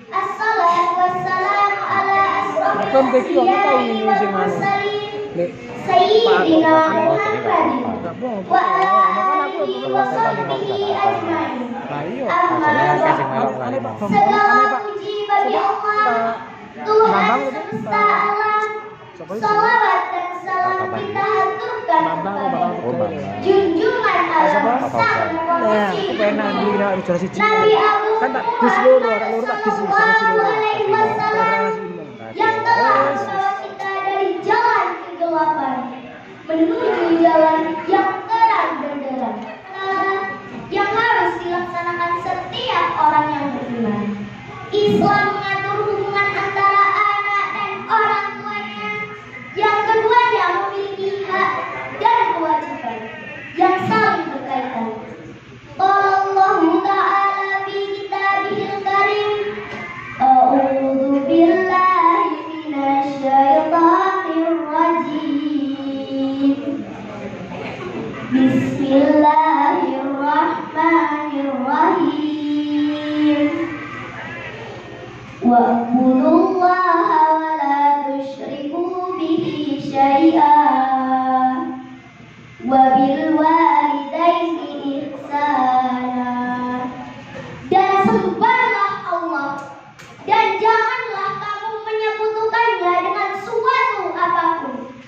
Assalatu wassalamu ala asrofil anbiya'i wal mursalin Sayyidina Muhammadin wa ala alihi wa sahbihi ajma'in. Amma ba'du. Segala puji bagi Allah, Tuhan semesta alam. Salawat dan salam kita haturkan kepada junjungan alam sang Nabi Agung Muhammad sallallahu alaihi wasallam yang telah membawa kita dari jalan kegelapan menuju jalan yang terang benderang, yang harus dilaksanakan setiap orang yang beriman. Islam mengatur hubungan antara anak dan orang tuanya. Yang keduanya memiliki hak dan kewajiban yang saling berkaitan. Allah Ta'ala fi kitabihil karim, A'udzu billahi minasy syaithanir rajim. Bismillahirrahmanirrahim. Wa'budullaha wa la tusyriku bihi syai'an wa bil walidaini ihsana. Dan sembahlah Allah dan janganlah kamu menyekutukannya dengan suatu apapun,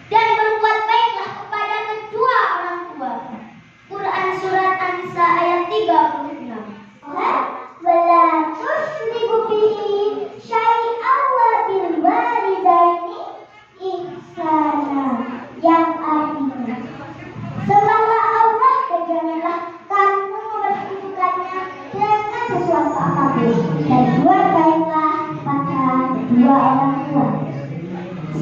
dan berbuat baiklah kepada kedua orang tua. Quran Surat An-Nisa ayat 36. Wala tusyriku bihi syai'an wa bil walidaini ihsana, yang artinya sembahlah Allah dan janganlah kamu mempersekutukannya dengan sesuatu apapun, dan buat baiklah pada kedua orang tua.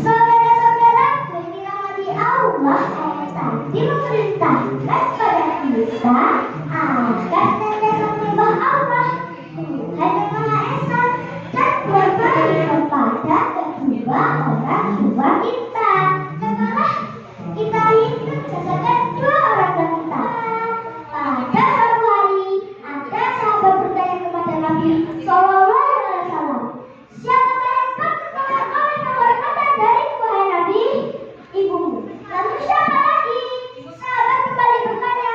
Saudara-saudara yang dirahmati Allah, ayat tadi memerintahkan pada kita agar senantiasa menyembah Allah, Tuhan yang Maha Esa, dan berbakti kepada kedua orang tua kita. Janganlah kita hidup sesuai dua orang tua kita. Pada suatu hari ada sahabat bertanya kepada Nabi SAW, siapa yang kamu tolak oleh kehormatan dari wahai Nabi? Ibumu. Lalu siapa lagi? Sahabat kembali bertanya,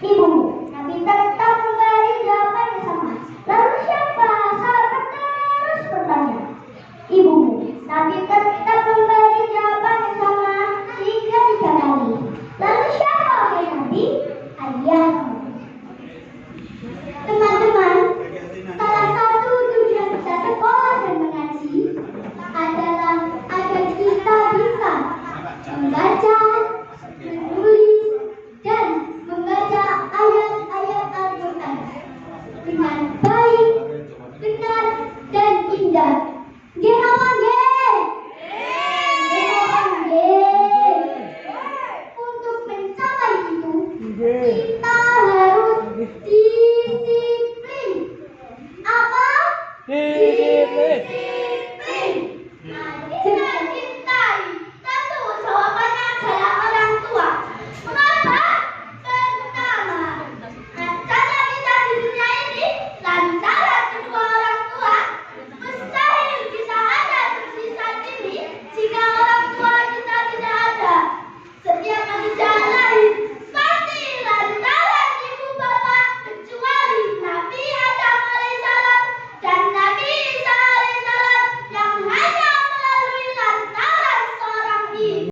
ibumu. Nabi tetap memberi jawaban yang sama. Lalu siapa? Sahabat terus bertanya, ibumu. Nabi tetap memberi jawaban yang sama hingga 3 kali. Lalu siapa wahai Nabi? Ayahmu. Teman-teman, salah satu tujuan kita sekolah dan mengaji adalah agar kita bisa membaca, menulis, dan membaca ayat-ayat Al-Quran dengan baik, benar, dan indah. Untuk mencapai itu, kita harus disiplin. Apa? Disiplin. Dengan cintai. Tentu jawabannya adalah orang tua. Mengapa? Pertama, adanya kita di dunia ini lantaran kedua orang tua. Mustahil kita ada seperti saat ini jika orang tua kita tidak ada. Setiap manusia lain pasti lantaran ibu bapak, kecuali Nabi Adam alaihissalam dan Nabi Isa alaihissalam yang hanya melalui lantaran seorang ibu.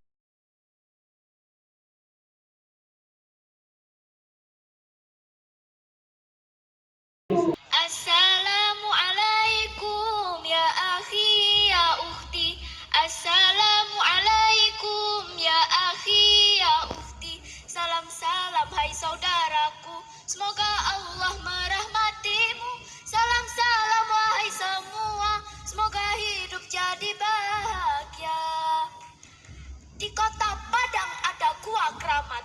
Assalamualaikum ya akhi ya ukhti. Assalamualaikum ya akhi ya ukhti. Salam-salam hai saudaraku, semoga Allah merahmatimu. Salam-salam wahai semua, semoga hidup jadi bahagia. Di kota Padang ada gua keramat,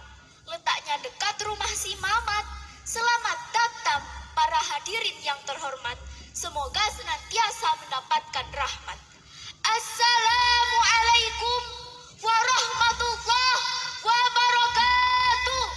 letaknya dekat rumah si Mamat. Selamat datang para hadirin yang terhormat, semoga senantiasa mendapatkan rahmat. Assalamualaikum warahmatullahi wabarakatuh.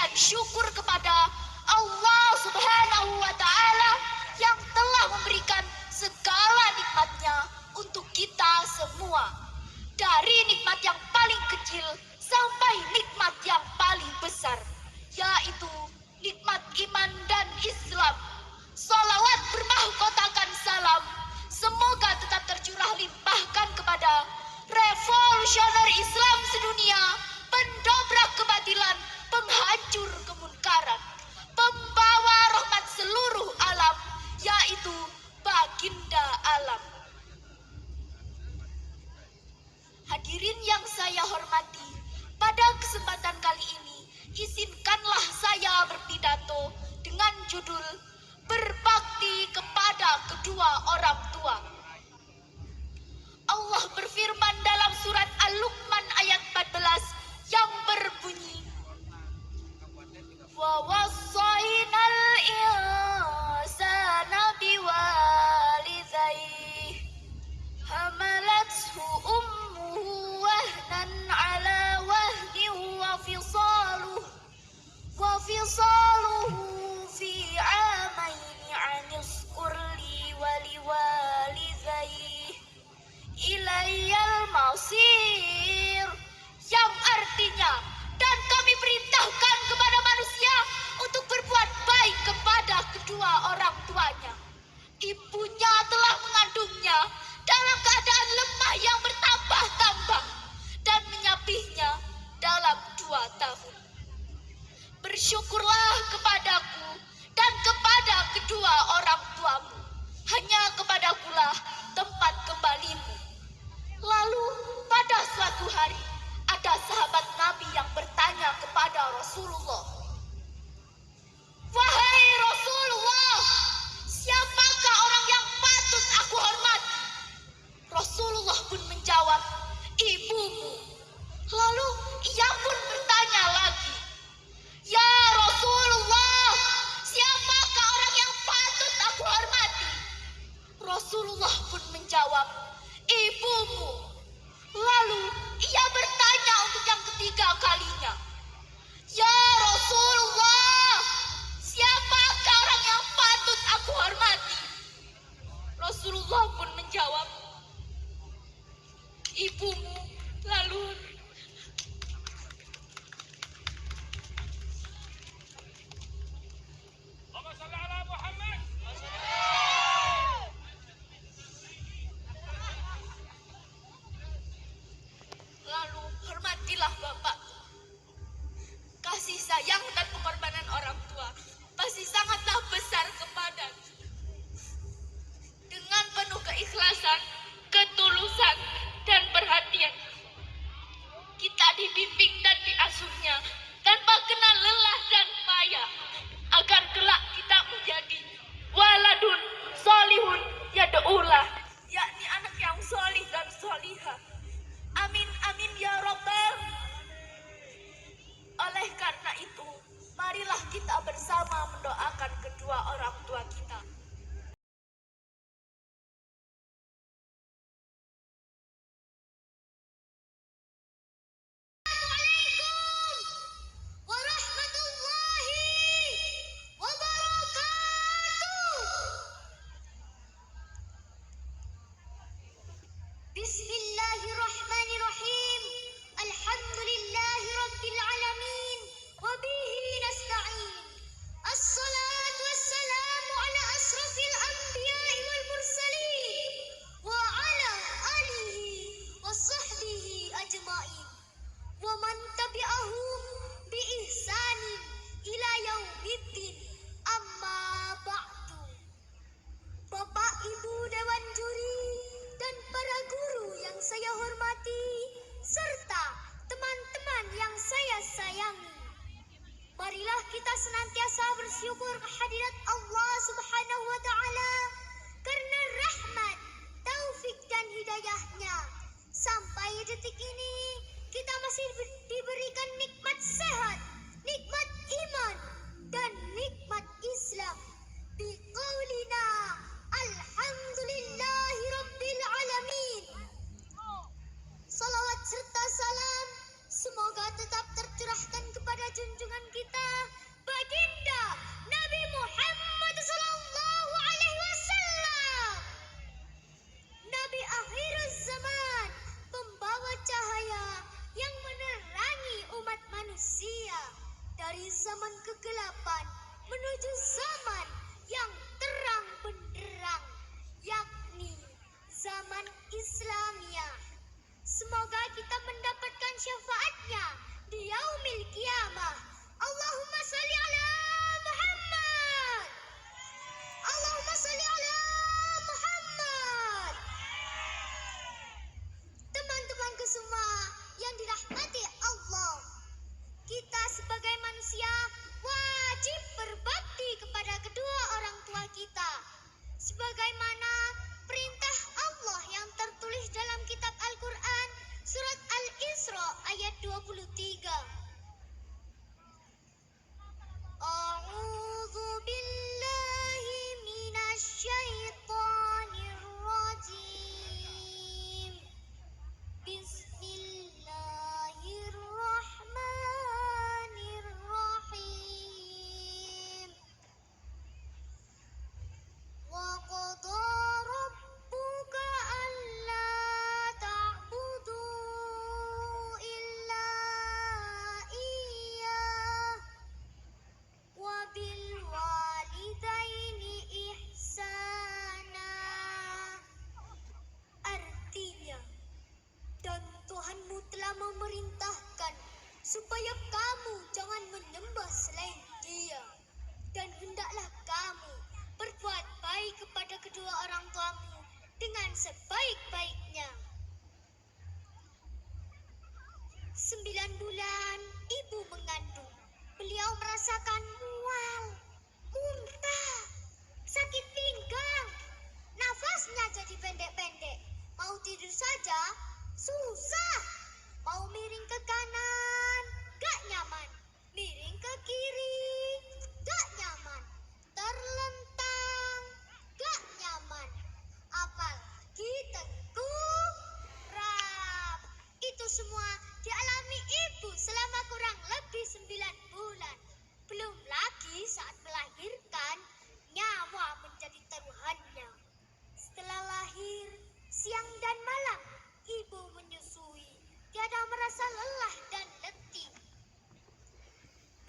memberikan syukur kepada Allah Subhanahu wa Ta'ala yang telah memberikan segala nikmatnya untuk kita semua. Dari nikmat yang paling kecil sampai nikmat yang paling besar, yaitu nikmat iman dan Islam. Salawat bermahkotakan salam semoga tetap tercurah limpahkan kepada revolusioner Islam sedunia, pendobrak kebatilan, penghancur kemunkaran, pembawa rahmat seluruh alam, yaitu baginda alam. Hadirin yang saya hormati, pada kesempatan kali ini izinkanlah saya berpidato dengan judul Berbakti kepada kedua orang tua. Allah berfirman dalam surat Al-Luqman ayat 14 yang berbunyi, wa wassaynal insana biwalidayhi hamalathu ummuhu wahnan ala wahnin wa fisaluhu fi amaini anishkur li wa liwalidayhi ilayyal masir, yang artinya, dan kami perintahkan kepada manusia untuk berbuat baik kepada kedua orang tuanya. Ibunya telah mengandungnya dalam keadaan lemah yang bertambah-tambah dan menyapihnya dalam 2 tahun. Bersyukurlah kepadaku dan kepada kedua orang tuamu. Hanya kepadakulah tempat kembalimu. Lalu pada suatu hari ada sahabat Nabi yang bertanya kepada Rasulullah, wahai Rasulullah, siapakah orang yang patut aku hormati? Rasulullah pun menjawab, ibumu. Lalu ia pun bertanya lagi, ya Rasulullah, siapakah orang yang patut aku hormati? Rasulullah pun menjawab, ibumu. Lalu ia bertanya untuk yang ketiga kalinya, ya Rasulullah, siapakah orang yang patut aku hormati? Rasulullah pun menjawab, ibumu. Lalu hormatilah Bapak. Kasih sayang dan pengorbanan orang tua pasti sangatlah besar kepadaku. Dengan penuh keikhlasan, ketulusan, dan perhatian, kita dibimbing dan diasuhnya tanpa kenal lelah dan payah, agar kelak kita menjadi waladun solihun yad'ulah, yakni anak yang solih dan solihah. Amin amin ya Rabbal. Oleh karena itu, marilah kita bersama mendoakan kedua orang tua kita. Bismillahirrahmanirrahim. Alhamdulillahi rabbil alamin. Wa bihi nasta'in. Assalatu wassalamu ala asrafil anbiya'i wal mursalin wa ala alihi wa sahbihi ajma'in wa man tabi'ahum bi ihsanin ila yaumiddin. Amma ba'du. Bapak, Ibu, Dewan Juri, dan para guru yang saya hormati, serta teman-teman yang saya sayangi, marilah kita senantiasa bersyukur kehadirat Allah Subhanahu wa Ta'ala karena rahmat, taufik, dan hidayahnya. Sampai detik ini kita masih diberikan nikmat sehat, nikmat iman, dan nikmat Islam. Biqaulina alhamdulillahi rabbil alamin. Salawat manusia dari zaman kegelapan menuju zaman yang terang benderang, yakni zaman Islamiyah. Semoga kita mendapatkan syafaatnya di yaumil qiyamah. Allahumma sholli ala Muhammad. Allahumma sholli ala Muhammad. Teman-temanku semua yang dirahmati Allah, kita sebagai manusia wajib berbakti kepada kedua orang tua kita sebagaimana perintah Allah yang tertulis dalam kitab Al-Quran surat Al-Isra ayat 23. A'udzu billahi minasyaitonir rajim. Bismillahirrahmanirrahim. Wa qada rabbuka alla ta'budu illa iyyah wa bil walidaini ihsana. Artinya, dan Tuhanmu telah memerintahkan supaya kamu jangan menyembah selain Dia, dan hendaklah kamu berbuat baik kepada kedua orang tuamu dengan sebaik-baiknya. 9 bulan ibu mengandung, beliau merasakan mual, muntah, sakit pinggang, nafasnya jadi pendek-pendek, mau tidur saja susah, mau miring ke kanan gak nyaman, miring ke kiri gak nyaman, terlentang gak nyaman, apalagi tengkurap. Itu semua dialami ibu selama kurang lebih 9 bulan. Belum lagi saat melahirkan, nyawa menjadi taruhannya. Setelah lahir, siang dan malam ibu menyusui, tiada merasa lelah dan letih.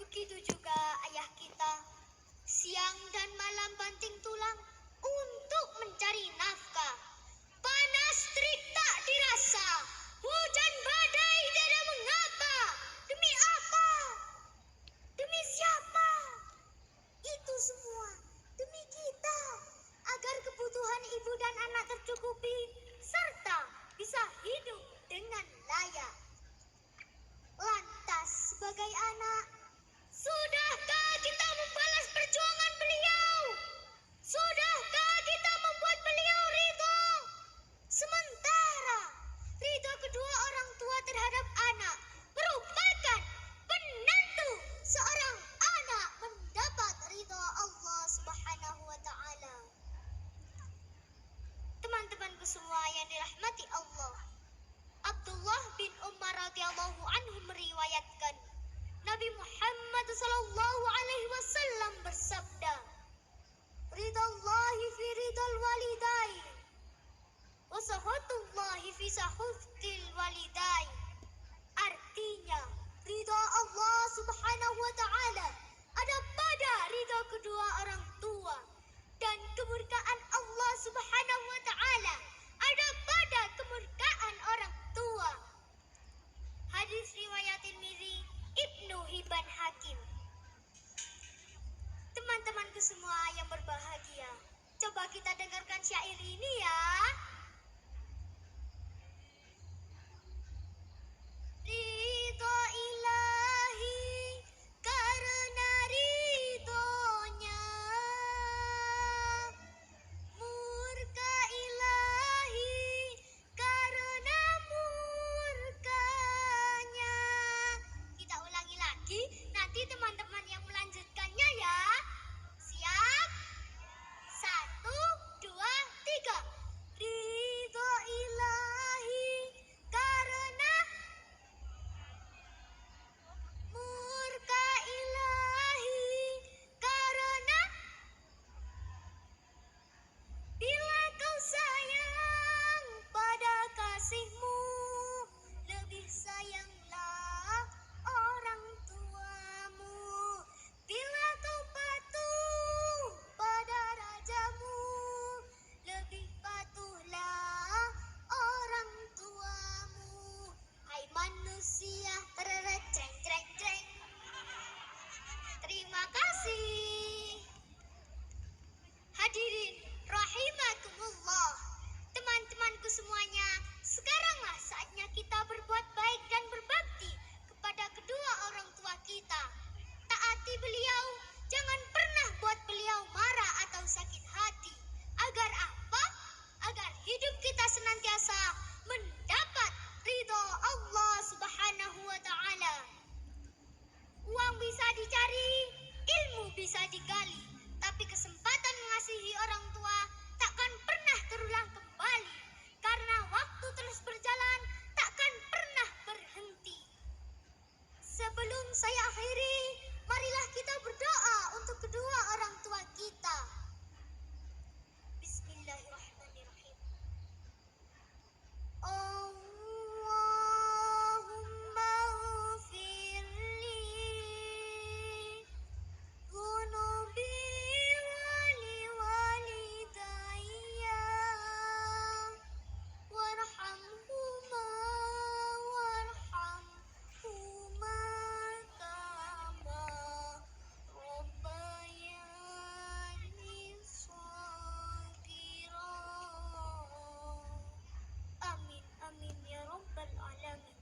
Begitu juga ayah kita, siang dan malam banting tulang untuk mencari nafkah. Panas terik tak dirasa, hujan badai tiada mengapa. Demi apa? Demi siapa? Itu semua demi kita, agar kebutuhan ibu dan anak tercukupi serta bisa hidup dengan layak. Lantas sebagai anak, sudahkah kita membalas perjuangan beliau? Sudahkah kita membuat beliau ridho? Sementara ridho kedua orang tua terhadap anak merupakan penentu seorang anak mendapat ridho Allah Subhanahu wa ta'ala. Teman-temanku semua yang dirahmati Allah, Abdullah bin Umar radhiyallahu anhu meriwayatkan, Nabi Muhammad sallallahu alaihi wasallam bersabda, "Ridallahi fi ridal walidain, wa sakhatullahi fi sakhatil walidain." Artinya, ridha Allah Subhanahu wa taala ada pada ridha kedua orang tua, dan kemurkaan Allah Subhanahu wa taala ada pada kemurkaan orang tua. Hadis riwayat Tirmizi, Ibnu Hibban Hakim. Teman-temanku semua yang berbahagia, coba kita dengarkan syair ini ya. Ridho ilahi karena ridhonya, murka ilahi karena murkanya. Kita ulangi lagi, nanti teman-teman yang melanjutkannya ya. Siap? 1, 2, 3. Sebelum saya akhiri, marilah kita berdoa untuk kedua orang tua kita. Bismillahirrahmanirrahim. Allahumma ghfirli dhunubi wa liwalidayya warhamhuma warhamhuma kama rabbayani shaghira. Amin amin ya rabbal alamin.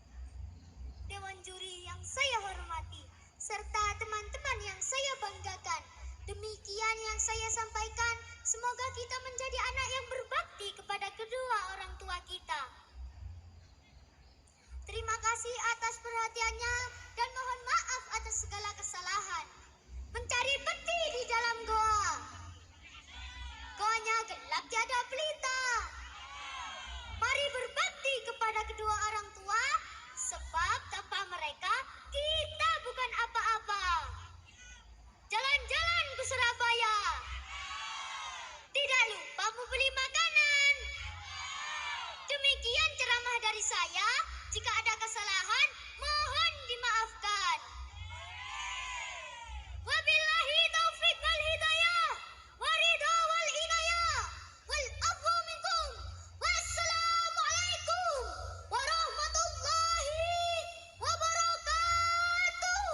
Dewan juri yang saya hormati serta teman-teman yang saya banggakan, demikian yang saya sampaikan. Semoga kita menjadi anak yang berbakti kepada kedua orang tua kita. Terima kasih atas perhatiannya dan mohon maaf atas segala kesalahan. Mencari peti di dalam goa. Goanya gelap tiada pelita. Mari berbakti kepada kedua orang tua, sebab tanpa mereka kita bukan apa-apa. Jalan-jalan ke Surabaya. Tidak lupa membeli makanan. Demikian ceramah dari saya. Jika ada kesalahan, mohon dimaafkan. Wabillahi taufiq wal hidayah. Waridha wal inayah. Wal afwa minkum. Wassalamualaikum warahmatullahi wabarakatuh.